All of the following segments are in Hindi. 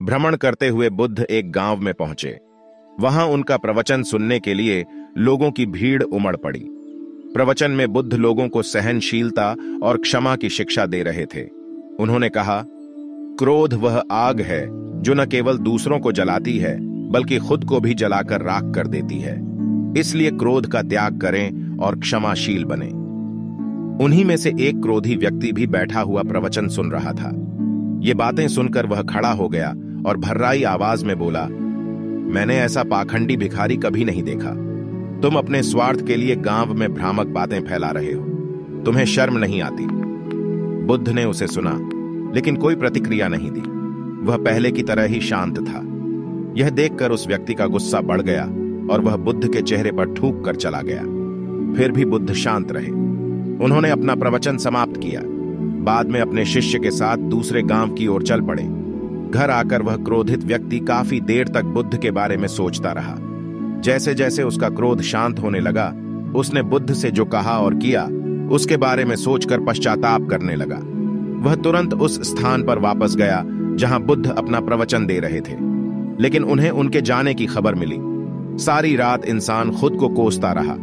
भ्रमण करते हुए बुद्ध एक गांव में पहुंचे। वहां उनका प्रवचन सुनने के लिए लोगों की भीड़ उमड़ पड़ी। प्रवचन में बुद्ध लोगों को सहनशीलता और क्षमा की शिक्षा दे रहे थे। उन्होंने कहा, क्रोध वह आग है जो न केवल दूसरों को जलाती है बल्कि खुद को भी जलाकर राख कर देती है। इसलिए क्रोध का त्याग करें और क्षमाशील बने। उन्हीं में से एक क्रोधी व्यक्ति भी बैठा हुआ प्रवचन सुन रहा था। ये बातें सुनकर वह खड़ा हो गया और भर्राई आवाज में बोला, मैंने ऐसा पाखंडी भिखारी कभी नहीं देखा। तुम अपने स्वार्थ के लिए गांव में भ्रामक बातें फैला रहे हो। तुम्हें शर्म नहीं आती? बुद्ध ने उसे सुना, लेकिन कोई प्रतिक्रिया नहीं दी। वह पहले की तरह ही शांत था। यह देखकर उस व्यक्ति का गुस्सा बढ़ गया और वह बुद्ध के चेहरे पर थूक कर चला गया। फिर भी बुद्ध शांत रहे। उन्होंने अपना प्रवचन समाप्त किया। बाद में अपने शिष्य के साथ दूसरे गांव की ओर चल पड़े। घर आकर वह क्रोधित व्यक्ति काफी देर तक बुद्ध के बारे में सोचता रहा। जैसे जैसे उसका क्रोध शांत होने लगा, उसने बुद्ध से जो कहा और किया उसके बारे में सोचकर पश्चाताप करने लगा। वह तुरंत उस स्थान पर वापस गया जहां बुद्ध अपना प्रवचन दे रहे थे, लेकिन उन्हें उनके जाने की खबर मिली। सारी रात इंसान खुद को कोसता रहा।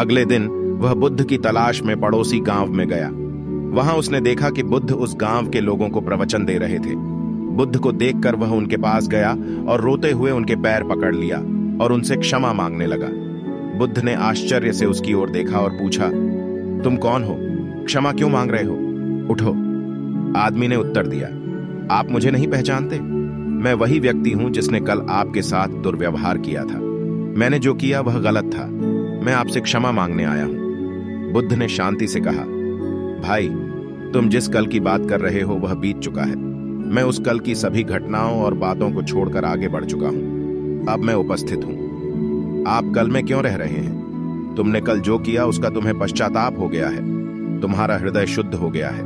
अगले दिन वह बुद्ध की तलाश में पड़ोसी गांव में गया। वहां उसने देखा कि बुद्ध उस गांव के लोगों को प्रवचन दे रहे थे। बुद्ध को देखकर वह उनके पास गया और रोते हुए उनके पैर पकड़ लिया और उनसे क्षमा मांगने लगा। बुद्ध ने आश्चर्य से उसकी ओर देखा और पूछा, तुम कौन हो? क्षमा क्यों मांग रहे हो? उठो। आदमी ने उत्तर दिया, आप मुझे नहीं पहचानते? मैं वही व्यक्ति हूं जिसने कल आपके साथ दुर्व्यवहार किया था। मैंने जो किया वह गलत था। मैं आपसे क्षमा मांगने आया हूं। बुद्ध ने शांति से कहा, भाई, तुम जिस कल की बात कर रहे हो वह बीत चुका है। मैं उस कल की सभी घटनाओं और बातों को छोड़कर आगे बढ़ चुका हूं। अब मैं उपस्थित हूं। आप कल में क्यों रह रहे हैं? तुमने कल जो किया उसका तुम्हें पश्चाताप हो गया है। तुम्हारा हृदय शुद्ध हो गया है।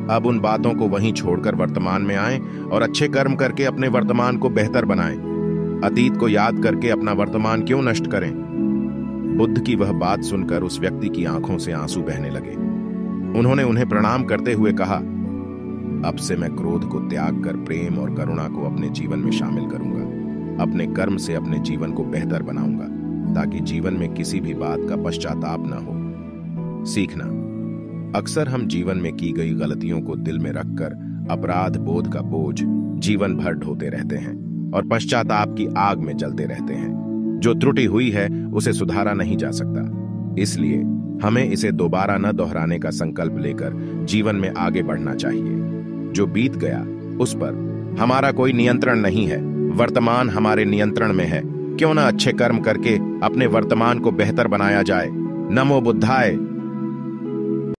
अब उन बातों को वहीं छोड़कर वर्तमान में आएं और अच्छे कर्म करके अपने वर्तमान को बेहतर बनाएं। अतीत को याद करके अपना वर्तमान क्यों नष्ट करें? बुद्ध की वह बात सुनकर उस व्यक्ति की आंखों से आंसू बहने लगे। उन्होंने उन्हें प्रणाम करते हुए कहा, अब से मैं क्रोध को त्याग कर प्रेम और करुणा को अपने जीवन में शामिल करूंगा। अपने कर्म से अपने जीवन को बेहतर बनाऊंगा ताकि जीवन में किसी भी बात का पश्चाताप न हो। सीखना, अक्सर हम जीवन में की गई गलतियों को दिल में रखकर अपराध बोध का बोझ जीवन भर ढोते रहते हैं और पश्चाताप की आग में जलते रहते हैं। जो त्रुटि हुई है उसे सुधारा नहीं जा सकता। इसलिए हमें इसे दोबारा न दोहराने का संकल्प लेकर जीवन में आगे बढ़ना चाहिए। जो बीत गया उस पर हमारा कोई नियंत्रण नहीं है। वर्तमान हमारे नियंत्रण में है। क्यों न अच्छे कर्म करके अपने वर्तमान को बेहतर बनाया जाए। नमो बुद्धाय।